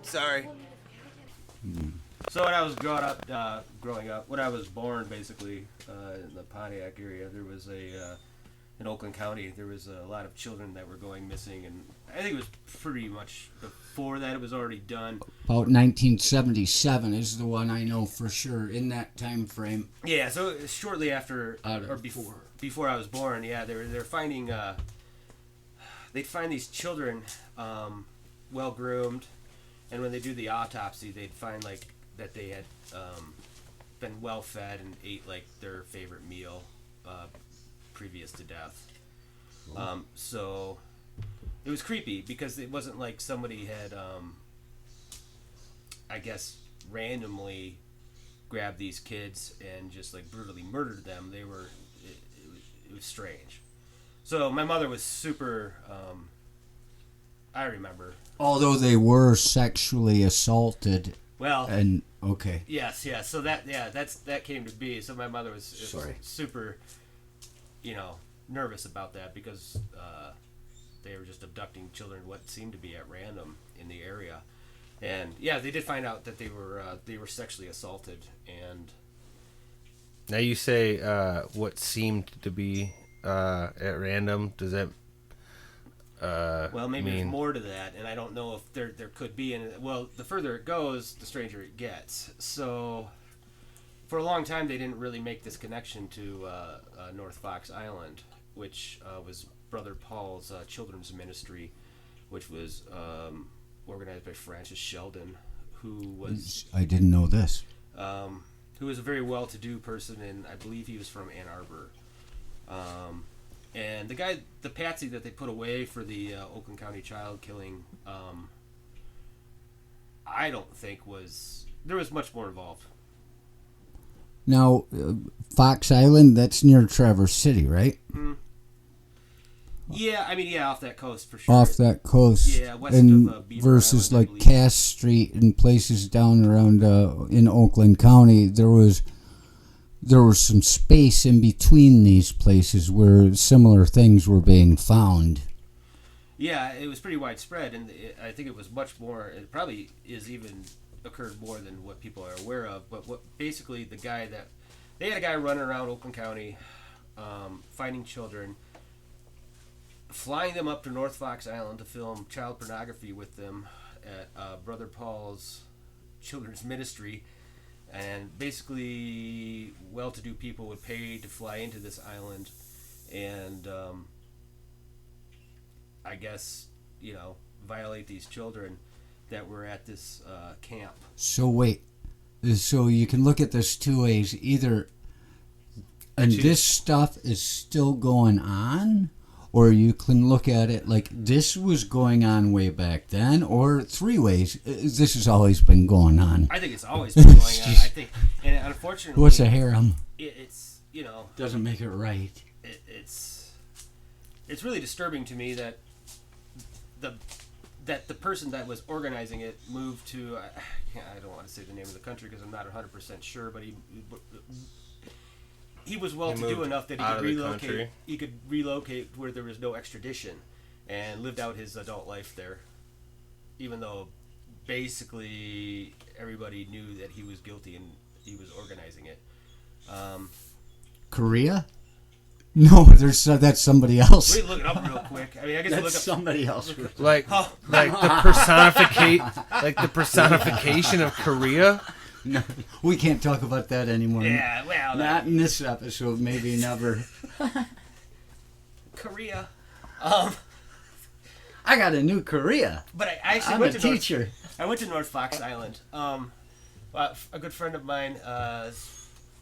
Sorry. So when I was growing up, when I was born, basically in the Pontiac area, there was in Oakland County, there was a lot of children that were going missing, and I think it was pretty much before that it was already done. About 1977 is the one I know for sure in that time frame. Yeah, so shortly after or before I was born, yeah, they're finding they'd find these children well groomed, and when they do the autopsy, they'd find like that they had been well fed and ate like their favorite meal previous to death. So it was creepy because it wasn't like somebody had, I guess, randomly grabbed these kids and just like brutally murdered them. They were, it was strange. So my mother was super. I remember. Although they were sexually assaulted. Well. And okay. Yes. So that came to be. So my mother was super, nervous about that because they were just abducting children, what seemed to be at random in the area, and yeah, they did find out that they were sexually assaulted. And now you say what seemed to be at random. Does that? Well, maybe there's more to that, and I don't know if there could be. And well, the further it goes, the stranger it gets. So, for a long time, they didn't really make this connection to North Fox Island, which was Brother Paul's children's ministry, which was organized by Francis Sheldon, who was... I didn't know this. Who was a very well-to-do person, and I believe he was from Ann Arbor. And the patsy that they put away for the Oakland County child killing, I don't think there was much more involved. Now, Fox Island, that's near Traverse City, right? Mm-hmm. Yeah, off that coast for sure. Off that coast. Yeah, west of Beaver versus Island, like Cass Street and places down around in Oakland County, there was some space in between these places where similar things were being found. Yeah, it was pretty widespread, and I think it was much more. It probably is even occurred more than what people are aware of. But what basically they had a guy running around Oakland County, finding children, flying them up to North Fox Island to film child pornography with them at Brother Paul's children's ministry. And basically, well-to-do people would pay to fly into this island and, I guess, violate these children that were at this camp. So wait. So you can look at this two ways. Either, and this stuff is still going on, or you can look at it like this was going on way back then, or three ways. This has always been going on. I think it's always been going on. I think, and unfortunately, what's a harem? It's doesn't make it right. It's really disturbing to me that the person that was organizing it moved to. I don't want to say the name of the country because I'm not 100% sure, but he was well-to-do enough that he could relocate. He could relocate where there was no extradition, and lived out his adult life there. Even though, basically, everybody knew that he was guilty and he was organizing it. Korea? No, that's somebody else. We look it up real quick. I mean, I guess that's look up somebody else. Like the personification of Korea. No, we can't talk about that anymore. Yeah, well, not in this episode. Maybe never. Korea. I got a new Korea. But I actually I'm went a to teacher. I went to North Fox Island. A good friend of mine.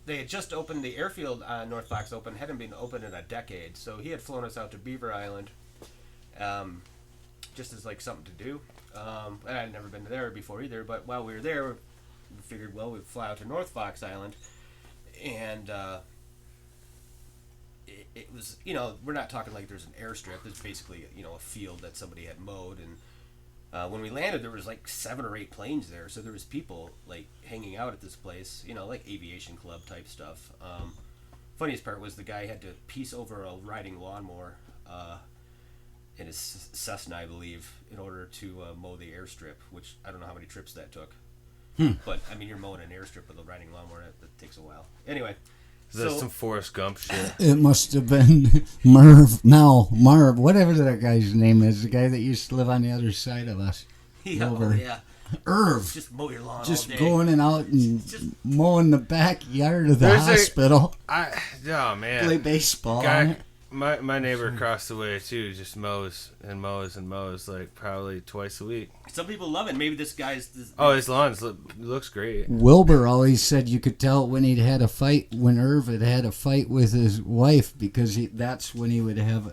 They had just opened the airfield on North Fox open. Hadn't been open in a decade, so he had flown us out to Beaver Island, just as like something to do. And I'd never been there before either. But while we were there, we figured, well, we'd fly out to North Fox Island, and it was, we're not talking like there's an airstrip. There's basically, a field that somebody had mowed, and when we landed, there was like 7 or 8 planes there, so there was people like hanging out at this place, like aviation club type stuff. funniest part was the guy had to piece over a riding lawnmower in his Cessna, I believe, in order to mow the airstrip, which I don't know how many trips that took. But, I mean, you're mowing an airstrip with a riding lawnmower. That takes a while. Anyway. Is that some Forrest Gump shit? It must have been Marv, whatever that guy's name is, the guy that used to live on the other side of us. Yeah, Over. yeah. Irv. Just mow your lawn Just all day. going and out and Just- mowing the backyard of the There's a- hospital. Oh man, Play baseball on guy, it. my neighbor across the way too just mows and mows and mows like probably twice a week. Some people love it. Maybe this Oh, his lawn looks great. Wilbur always said you could tell when he'd had a fight, when Irv had a fight with his wife, because that's when he would have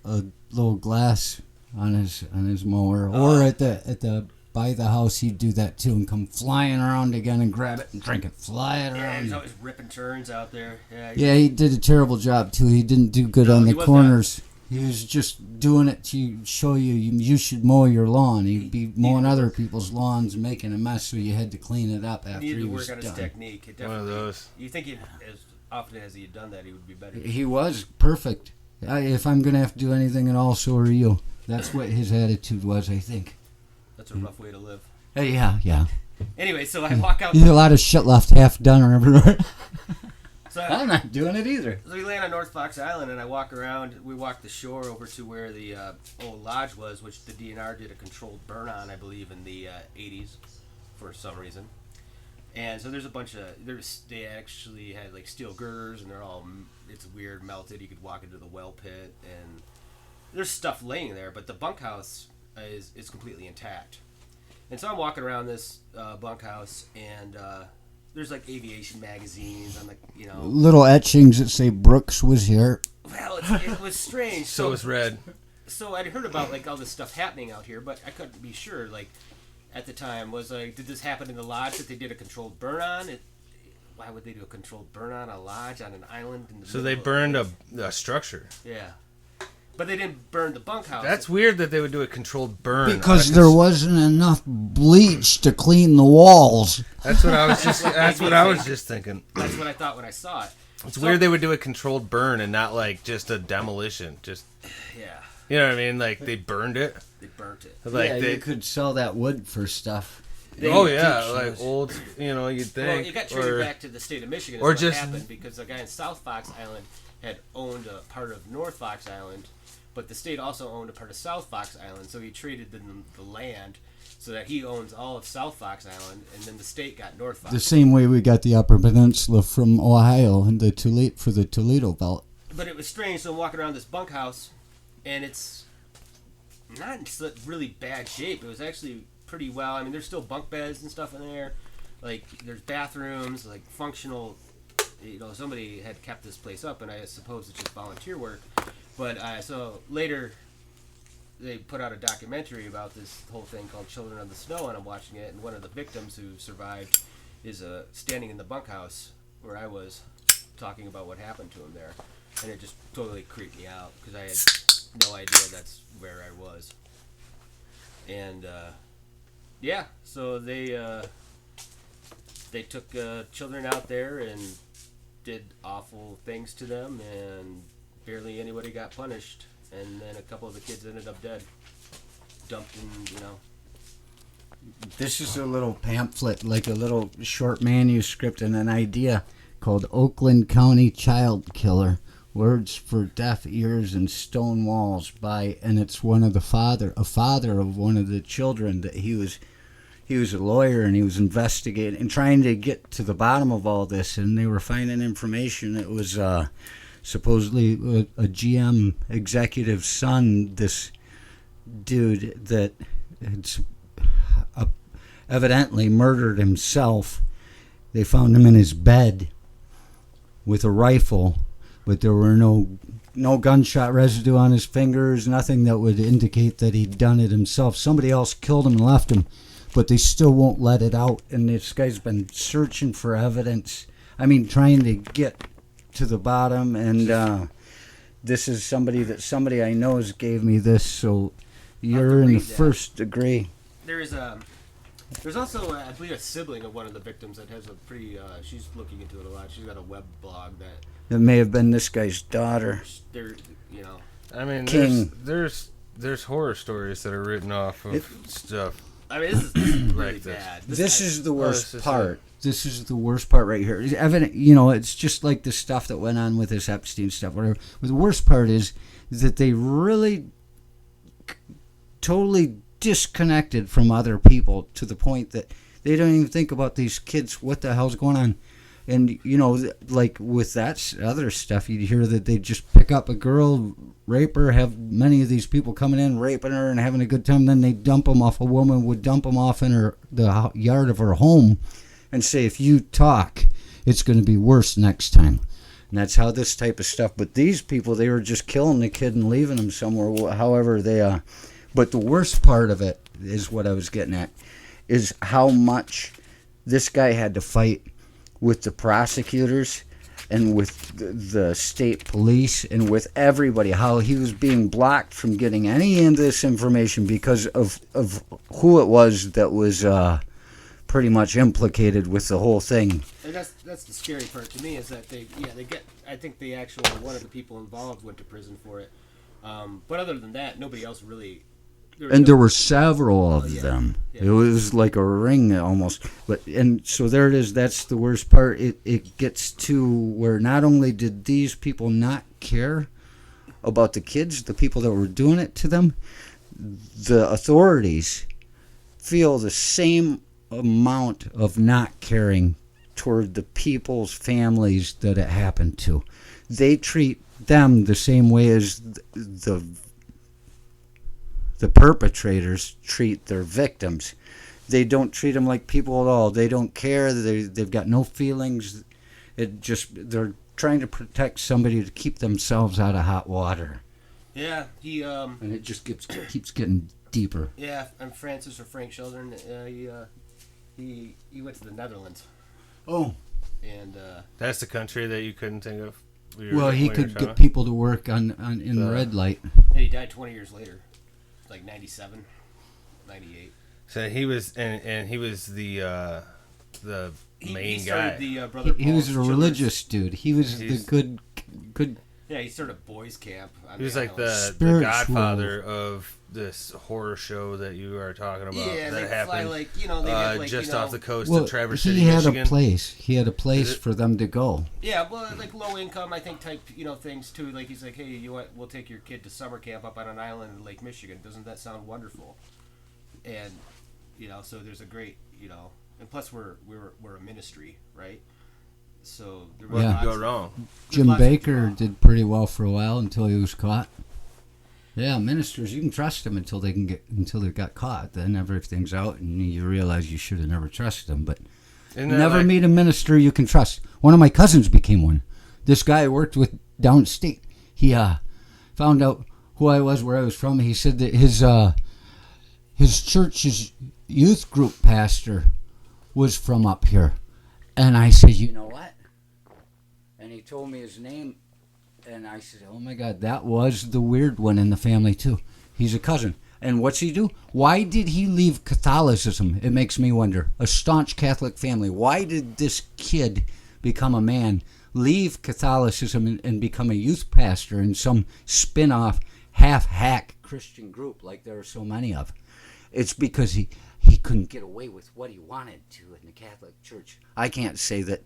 a little glass on his mower, or at the by the house he'd do that too and come flying around again and grab it and drink it, fly it Yeah, around. he's always ripping turns out there. Yeah, he did a terrible job too. He didn't do good No, on he the was corners. He was just doing it to show you should mow your lawn. He'd be mowing other people's lawns, making a mess, so you had to clean it up after He needed he to was work on his done. technique. It One of definitely- those. You think as often as he had done that, he would be better. He was perfect. If I'm gonna have to do anything at all, so are you. That's what his attitude was, I think. That's a rough way to live. Yeah. Anyway, so I walk out. There's a lot of shit left half done or everywhere. So I'm not doing it either. So we land on North Fox Island, and I walk around. We walk the shore over to where the old lodge was, which the DNR did a controlled burn on, I believe, in the 80s for some reason. And so there's a bunch of they actually had like steel girders, and they're all it's weird melted. You could walk into the well pit, and there's stuff laying there, but the bunkhouse is completely intact. And so I'm walking around this bunkhouse, and there's like aviation magazines on the Little etchings that say Brooks was here. Well, it was strange. So is red. So I'd heard about like all this stuff happening out here, but I couldn't be sure. Like at the time, was like, did this happen in the lodge that they did a controlled burn on? Why would they do a controlled burn on a lodge on an island? In the So middle they of- burned a structure. Yeah, but they didn't burn the bunkhouse. That's weird that they would do a controlled burn. Because there wasn't enough bleach to clean the walls. That's what I was just. That's what I was just thinking. That's what I thought when I saw it. It's weird they would do a controlled burn and not like just a demolition. Just Yeah, you know what I mean? Like they burned it. they burnt it. Like yeah, they. you could sell that wood for stuff. Oh yeah, Teach like those. old. You know, you'd think. Well, it got traded back to the state of Michigan. Is or what just- happened because the guy in South Fox Island had owned a part of North Fox Island, but the state also owned a part of South Fox Island. So he traded the land so that he owns all of South Fox Island, and then the state got North Fox. The same way we got the Upper Peninsula from Ohio and the Toledo belt. But it was strange. So I'm walking around this bunkhouse, and it's not in really bad shape. It was actually pretty well. I mean, there's still bunk beds and stuff in there. Like, there's bathrooms, like functional. Somebody had kept this place up, and I suppose it's just volunteer work. But so later, they put out a documentary about this whole thing called Children of the Snow, and I'm watching it. And one of the victims who survived is standing in the bunkhouse where I was, talking about what happened to him there, and it just totally creeped me out because I had no idea that's where I was. And yeah, so they took children out there and did awful things to them, and barely anybody got punished. And then a couple of the kids ended up dead, dumped in, This is a little pamphlet, like a little short manuscript and an idea called Oakland County Child Killer, Words for Deaf Ears and Stone Walls and it's one of a father of one of the children that he was a lawyer, and he was investigating and trying to get to the bottom of all this, and they were finding information. It was supposedly a GM executive's son, this dude that had evidently murdered himself. They found him in his bed with a rifle, but there were no gunshot residue on his fingers, nothing that would indicate that he'd done it himself. Somebody else killed him and left him, but they still won't let it out. And this guy's been searching for evidence. I mean, trying to get to the bottom. And this is somebody I know gave me this, so you're in the read that. first degree. There is There's also, I believe, a sibling of one of the victims that has a pretty. She's looking into it a lot. She's got a web blog that It may have been this guy's daughter. they're, you know. I mean, King. there's horror stories that are written off of stuff. I mean, this is really Like this. bad. This is the worst this is part. This is the worst part right here. It's evident, you know, it's just like the stuff that went on with this Epstein stuff. Whatever. But the worst part is that they really totally disconnected from other people to the point that they don't even think about these kids. What the hell's going on? And you know, like with that other stuff, you'd hear that they just pick up a girl, rape her, have many of these people coming in, raping her, and having a good time. Then they dump them off. A woman would dump them off in the yard of her home, and say, if you talk, it's going to be worse next time. And that's how this type of stuff. But these people, they were just killing the kid and leaving him somewhere. However, they. But the worst part of it is what I was getting at, is how much this guy had to fight with the prosecutors and with the state police and with everybody, how he was being blocked from getting any of this information because of who it was that was pretty much implicated with the whole thing. And that's the scary part to me is that they get. I think the actual one of the people involved went to prison for it. But other than that, nobody else really. There were several of them. Yeah. It was like a ring almost. And so there it is. That's the worst part. It gets to where not only did these people not care about the kids, the people that were doing it to them, the authorities feel the same amount of not caring toward the people's families that it happened to. They treat them the same way as the perpetrators treat their victims. They don't treat them like people at all. They don't care. They've got no feelings. They're trying to protect somebody to keep themselves out of hot water. Yeah, And it just keeps getting deeper. Yeah, I'm Francis or Frank Sheldon. He went to the Netherlands. Oh. And That's the country that you couldn't think of. Well, he could get people to work in the red light. and he died 20 years later, like 97, 98. So he was, and he was the main he guy. started the Brother He was Paul's a religious dude. He was He's- the good. Yeah, he started boys camp. He was like the Spiritual. godfather of this horror show that you are talking about. Yeah, that they happened fly like they have like just off the coast Well, of Traverse he City, had Michigan. a place. He had a place for them to go. Yeah, well, like low income, I think type things too. Like he's like, hey, we'll take your kid to summer camp up on an island in Lake Michigan. Doesn't that sound wonderful? And so there's a great and plus we're a ministry, right? So there was Yeah. What could go wrong? Jim lots of- Baker did pretty well for a while until he was caught. Yeah, ministers, you can trust them until they got caught. Then everything's out, and you realize you should have never trusted them. But Isn't that never like- meet a minister you can trust. One of my cousins became one. This guy I worked with downstate. He found out who I was, where I was from. He said that his church's youth group pastor was from up here. And I said, you know what? And he told me his name. And I said, oh my God, that was the weird one in the family too. He's a cousin. And what's he do? Why did he leave Catholicism? It makes me wonder. A staunch Catholic family. Why did this kid become a man, leave Catholicism and become a youth pastor in some spin-off, half-hack Christian group like there are so many of? It's because he couldn't get away with what he wanted to in the Catholic Church. I can't say that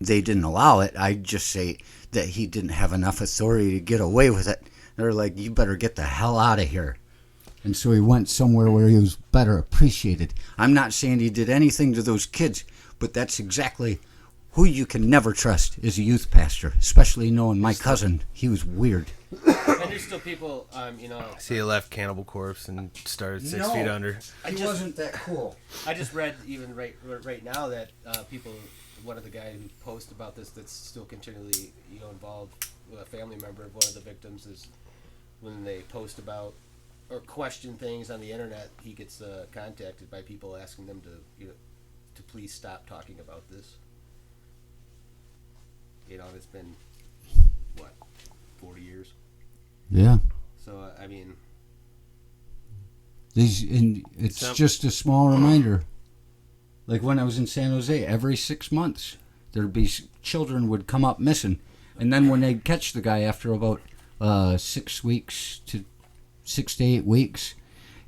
they didn't allow it. I just say that he didn't have enough authority to get away with it. They're like, you better get the hell out of here. And so he went somewhere where he was better appreciated. I'm not saying he did anything to those kids, but that's exactly who you can never trust is a youth pastor, especially knowing my cousin. He was weird. And there's still people, See, he left Cannibal Corpse and started 6 No. feet under. He wasn't that cool. I just read even right now that one of the guys who posts about this that's still continually involved with a family member of one of the victims is when they post about or question things on the internet, he gets contacted by people asking them to please stop talking about this. And it's been 40 years. Yeah. So I mean, And it's just a small reminder. Like when I was in San Jose, every 6 months, there'd be children would come up missing. And then when they'd catch the guy after about 6 to 8 weeks,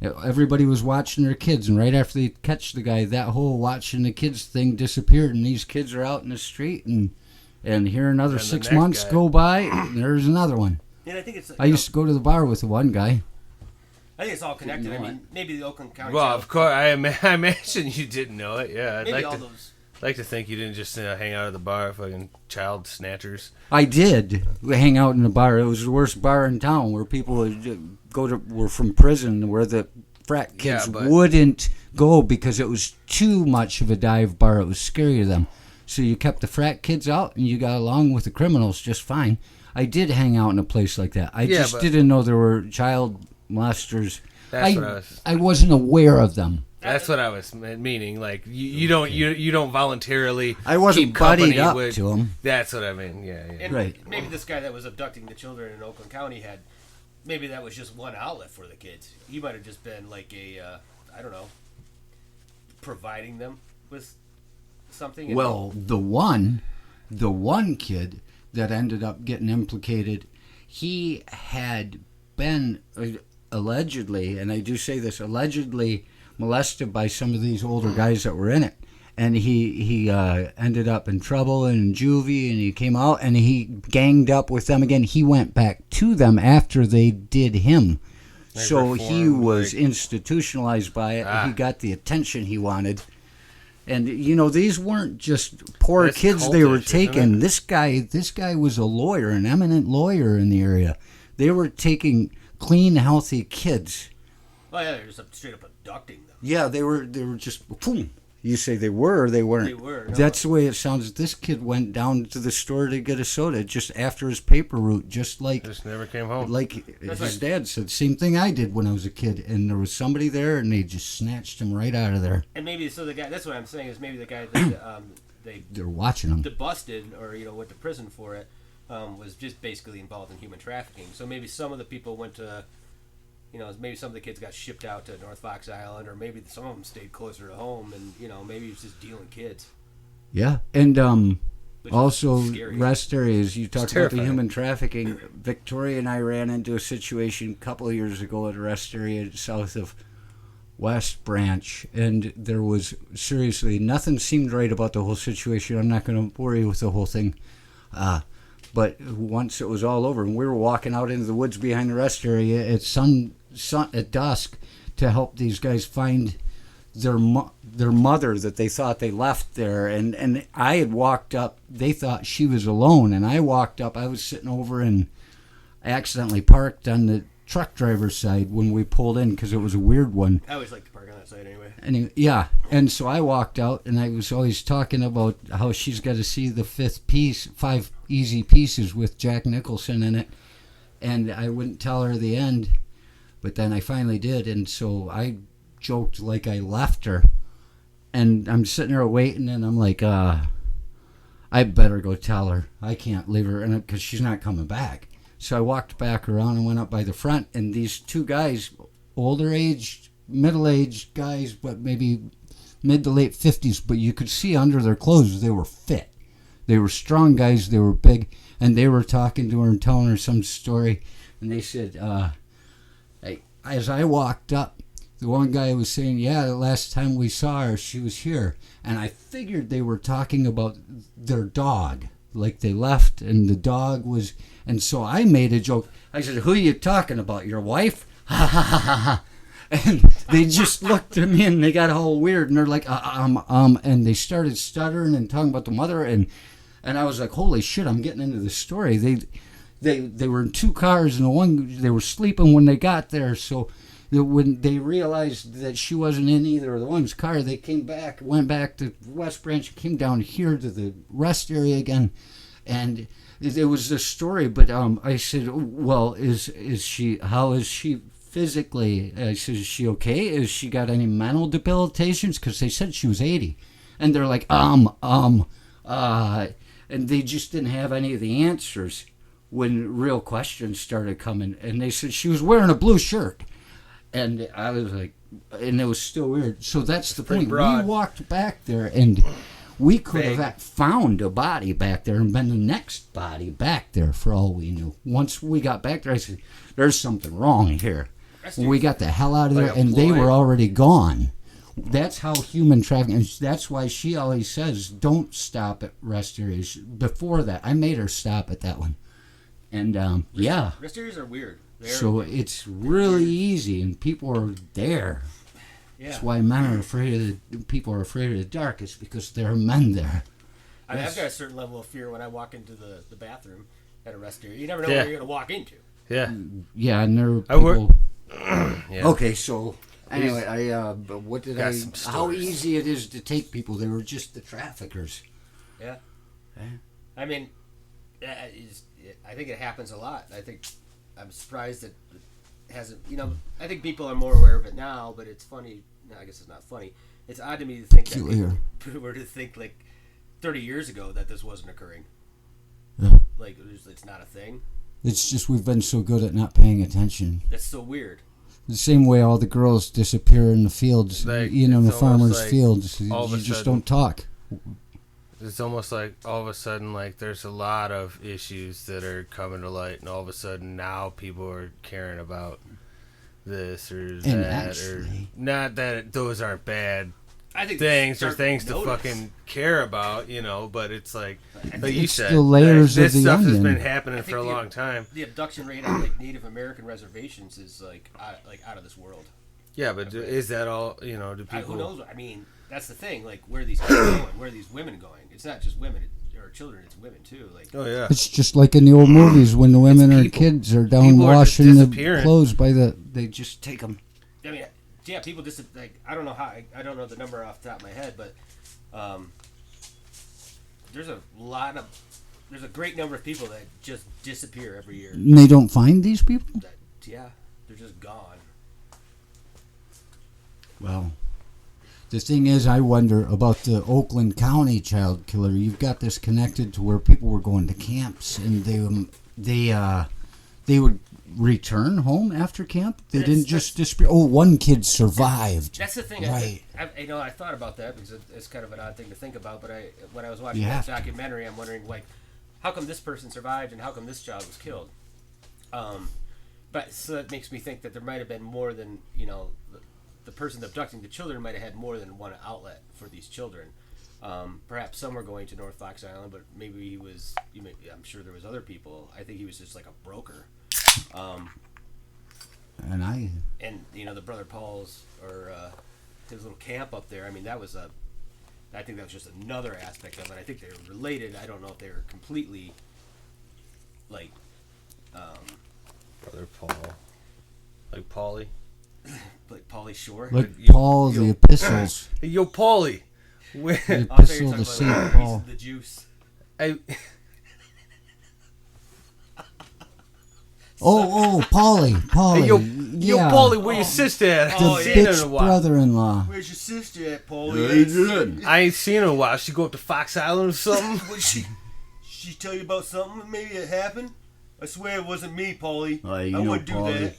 everybody was watching their kids. And right after they catch the guy, that whole watching the kids thing disappeared. And these kids are out in the street, and here another 6 months go by, and there's another one. And I think it's. I used to go to the bar with the one guy. I think it's all connected. I mean, maybe the Oakland County. Well, of course, I imagine you didn't know it. Yeah, maybe all those. like to think you didn't just hang out at the bar, fucking child snatchers. I did hang out in the bar. It was the worst bar in town where people would were from prison, where the frat kids wouldn't go because it was too much of a dive bar. It was scary to them. So you kept the frat kids out and you got along with the criminals just fine. I did hang out in a place like that. I just didn't know there were child molesters. I wasn't aware of them. That's what I was meaning. Like you don't voluntarily. I wasn't keep buddied up to them. That's what I mean. Yeah. And right. Maybe this guy that was abducting the children in Oakland County maybe that was just one outlet for the kids. He might have just been like I don't know, providing them with something. Well, the one kid that ended up getting implicated, he had been allegedly, and I do say this, allegedly molested by some of these older guys that were in it. And he ended up in trouble in juvie, and he came out and he ganged up with them again. He went back to them after they did him. So he was institutionalized by it. He got the attention he wanted. And, these weren't just poor kids they were taking. This guy was a lawyer, an eminent lawyer in the area. They were taking clean, healthy kids. Oh, yeah, they were just straight up abducting them. Yeah, they were just, boom. You say they were or they weren't? They were. No. That's the way it sounds. This kid went down to the store to get a soda just after his paper route, just never came home. Like his dad said, same thing I did when I was a kid. And there was somebody there, and they just snatched him right out of there. And maybe the guy. That's what I'm saying is maybe the guy that they're watching him. Busted or went to prison for it was just basically involved in human trafficking. So maybe some of the people went to. Maybe some of the kids got shipped out to North Fox Island, or maybe some of them stayed closer to home, and maybe he was just dealing kids. Yeah, and also rest areas. You talked about the human trafficking. Victoria and I ran into a situation a couple of years ago at a rest area south of West Branch, and there was seriously nothing seemed right about the whole situation. I'm not going to bore you with the whole thing. But once it was all over, and we were walking out into the woods behind the rest area at dusk to help these guys find their mother that they thought they left there, and I had walked up. They thought she was alone, and I walked up. I was sitting over and accidentally parked on the truck driver's side when we pulled in because it was a weird one. I always like to park on that side anyway. And so I walked out, and I was always talking about how she's got to see the 5 easy pieces with Jack Nicholson in it, and I wouldn't tell her the end, but then I finally did, and so I joked like I left her, and I'm sitting there waiting, and I'm like, I better go tell her. I can't leave her, because she's not coming back. So I walked back around and went up by the front, and these two guys, middle-aged guys, but maybe mid to late 50s, but you could see under their clothes they were fit. They were strong guys, they were big, and they were talking to her and telling her some story, and they said, as I walked up, the one guy was saying, the last time we saw her, she was here, and I figured they were talking about their dog, like they left, and the dog was, and so I made a joke. I said, who are you talking about, your wife? Ha ha ha ha ha. And they just looked at me and they got all weird and they're like, and they started stuttering and talking about the mother and I was like, holy shit, I'm getting into the story. They were in two cars and they were sleeping when they got there. So when they realized that she wasn't in either of the one's car, they went back to West Branch, came down here to the rest area again, and it was this story. But I said, well, how is she physically? I said, is she okay? Has she got any mental debilitations? Because they said she was 80. And they're like, and they just didn't have any of the answers when real questions started coming. And they said she was wearing a blue shirt. And I was like, and it was still weird. So that's the pretty point. broad. We walked back there, and we could Vague. have found a body back there and been the next body back there for all we knew. Once we got back there, I said, there's something wrong here. We got the hell out of Like there, a and they ploy? were already gone. That's how human trafficking, and that's why she always says, don't stop at rest areas. Before that, I made her stop at that one. And, yeah. Rest areas are weird. They're, So it's really easy, and people are there. yeah. That's why men are afraid of people are afraid of the dark. It's because there are men there. I mean, I've got a certain level of fear when I walk into the bathroom at a rest area. You never know Yeah. where you're going to walk into. Yeah. Yeah, and there are I work- people. Yeah. Okay, so anyway, but what did Got I? some How stories. easy it is to take people? They were just the traffickers. Yeah. Yeah. I mean, I think it happens a lot. I think I'm surprised that it hasn't. You know, I think people are more aware of it now. But it's funny. No, I guess it's not funny. It's odd to me to think that people were to think like 30 years ago that this wasn't occurring. Yeah. Like it's not a thing. It's just we've been so good at not paying attention. That's so weird. The same way all the girls disappear in the fields, Like, you know, in the it's almost farmers' like fields. all of You a just sudden- don't talk. It's almost like all of a sudden, like there's a lot of issues that are coming to light, and all of a sudden now people are caring about this or that, or actually- not that those aren't bad I think things or start things to notice. fucking care about, you know. But it's like you It's said, the layers this of the stuff has onion. been happening I for a think long time. The abduction rate on like Native American reservations is like out of this world. Yeah, but is that all? You know, do people? Who knows? I mean, that's the thing. Like, where are these kids going? Where are these women going? It's not just women or children. It's women too. Like, Oh yeah, It's just like in the old movies when the women or people. kids are down People are just washing the disappearing. clothes by the. They just take them. I mean, yeah, people just like I don't know how I don't know the number off the top of my head, but there's a great number of people that just disappear every year. And they don't find these people. That, yeah, they're just gone. Well, the thing is, I wonder about the Oakland County child killer. You've got this connected to where people were going to camps, and they would return home after camp. They That's- didn't just disappear. Oh, one kid survived. That's the thing. Right. I thought about that because it's kind of an odd thing to think about. But when I was watching You that have to. documentary, I'm wondering like, how come this person survived and how come this child was killed? But so that makes me think that there might have been more than the person abducting the children might have had more than one outlet for these children. Perhaps some were going to North Fox Island, but maybe he was. I'm sure there was other people. I think he was just like a broker. And And the brother Paul's or his little camp up there. I mean, that was I think that was just another aspect of it. I think they were related. I don't know if they were completely like Brother Paul, like Paulie. Pauly Shore. like You- Paul you- the epistles, Hey, yo, Paulie. Where? the I thought you were epistle to talking Saint about Paul. the juice. I, Oh, Paulie, hey, yo, yeah, Paulie, where your sister at? I the ain't seen her in a bitch while. brother-in-law. Where's your sister at, Paulie? I ain't seen her in a while. She go up to Fox Island or something? What she tell you about something? Maybe it happened. I swear it wasn't me, Paulie. I wouldn't do that.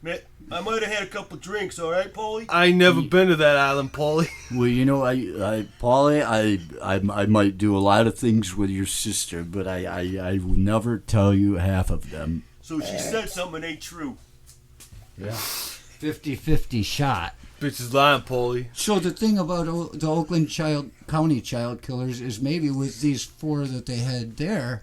Man, I might have had a couple drinks. All right, Paulie. I ain't never been to that island, Paulie. Well, Paulie, I might do a lot of things with your sister, but I will never tell you half of them. So she said something that ain't true. Yeah, 50-50 shot. Bitch is lying, Paulie. So the thing about the Oakland County child killers is maybe with these 4 that they had there,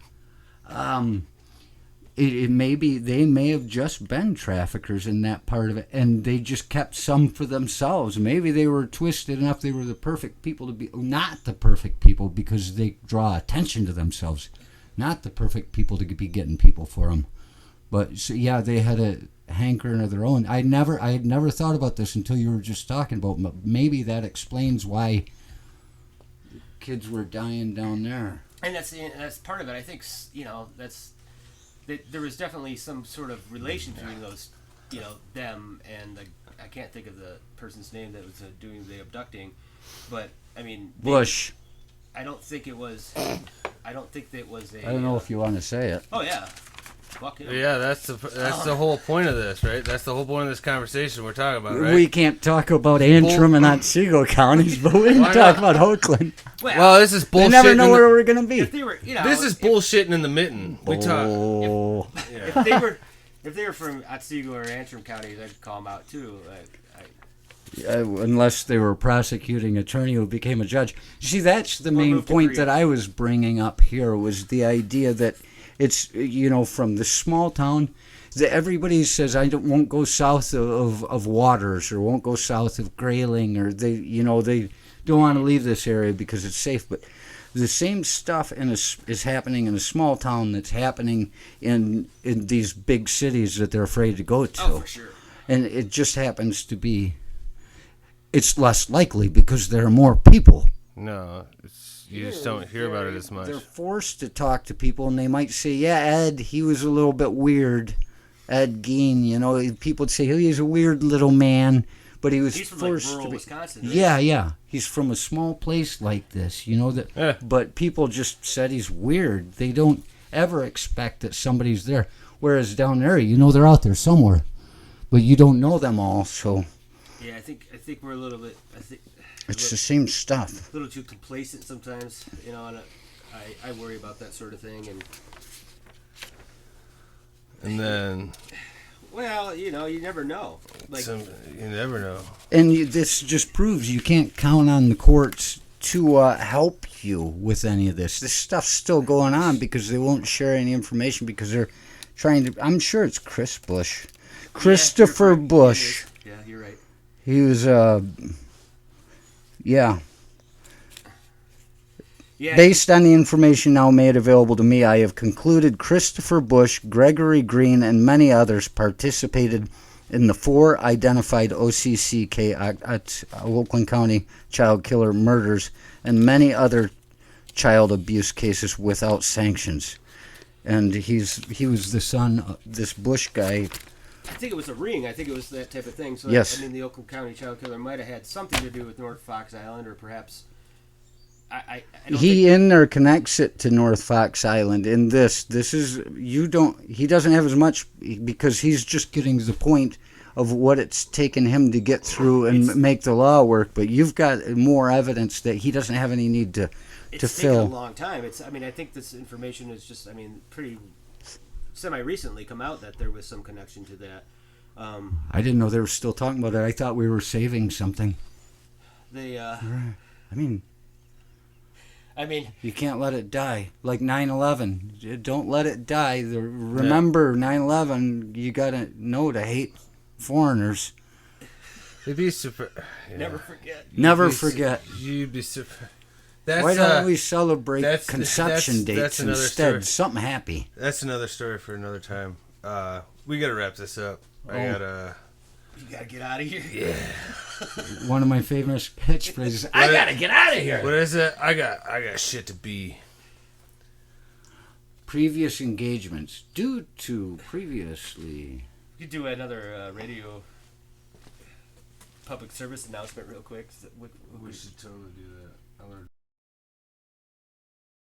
it maybe they may have just been traffickers in that part of it, and they just kept some for themselves. Maybe they were twisted enough; they were the perfect people to be, not the perfect people because they draw attention to themselves, not the perfect people to be getting people for them. But so, yeah, they had a hankering of their own. I had never thought about this until you were just talking about. Maybe that explains why kids were dying down there. And that's part of it. I think there was definitely some sort of relation between those, them and I can't think of the person's name that was doing the abducting, but I mean Bush. I don't think it was. I don't think that was a. I don't know if you want to say it. Oh yeah, Fuck him. Yeah, that's the whole point of this, right? That's the whole point of this conversation we're talking about, right? We can't talk about Antrim and Otsego counties, but we can Why talk not? about Oakland. Well, this is We bullshit. never know where we're gonna be. If they were, you know, This is bullshitting in the mitten. We talk. Oh, if they were from Otsego or Antrim counties, I'd call them out too. unless they were a prosecuting attorney who became a judge. See, that's the main moved to point Crete. that I was bringing up here was the idea that it's, from the small town, that everybody says won't go south of Waters or won't go south of Grayling, or they don't want to leave this area because it's safe. But the same stuff is happening in a small town that's happening in these big cities that they're afraid to go to. Oh, for sure. And it just happens to be, it's less likely because there are more people. No, you just don't hear about it as much. They're forced to talk to people, and they might say, yeah, Ed, he was a little bit weird. Ed Gein, people would say, oh, he's a weird little man, but he was He's from forced rural to be. Wisconsin. Right? Yeah. He's from a small place like this, Yeah. But people just said he's weird. They don't ever expect that somebody's there. Whereas down there, they're out there somewhere, but you don't know them all, so Yeah, I think we're a little bit. it's the same stuff. a little too complacent sometimes, and I worry about that sort of thing. And then Well, you never know. you never know. And this just proves you can't count on the courts to help you with any of this. This stuff's still going on because they won't share any information because they're trying to. I'm sure it's Christopher Bush. Yeah, you're right. He was, Yeah. Based on the information now made available to me, I have concluded Christopher Bush, Gregory Green, and many others participated in the 4 identified OCCK at Oakland County child killer murders and many other child abuse cases without sanctions. And he was the son, this Bush guy. I think it was a ring. I think it was that type of thing. So Yes. the Oakland County child killer might have had something to do with North Fox Island, or perhaps. I don't He think, in there connects it to North Fox Island. In this is he doesn't have as much because he's just getting to the point of what it's taken him to get through and make the law work. But you've got more evidence that he doesn't have any need to it's taken a fill. long time. I think this information is just. Pretty semi-recently come out that there was some connection to that. I didn't know they were still talking about it. I thought we were saving something. They. I mean, you can't let it die. Like 9/11. Don't let it die. Remember 9/11, you got to know to hate foreigners. You'd be super. Yeah. Never forget. Never forget. You'd be super. Why don't we celebrate that's- conception that's dates another instead? story. Something happy. That's another story for another time. We gotta wrap this up. You gotta get out of here. Yeah. One of my favorite catchphrases. I gotta get out of here. What is it? I got shit to be. Previous engagements due to previously. You could do another radio public service announcement real quick. We should totally do that.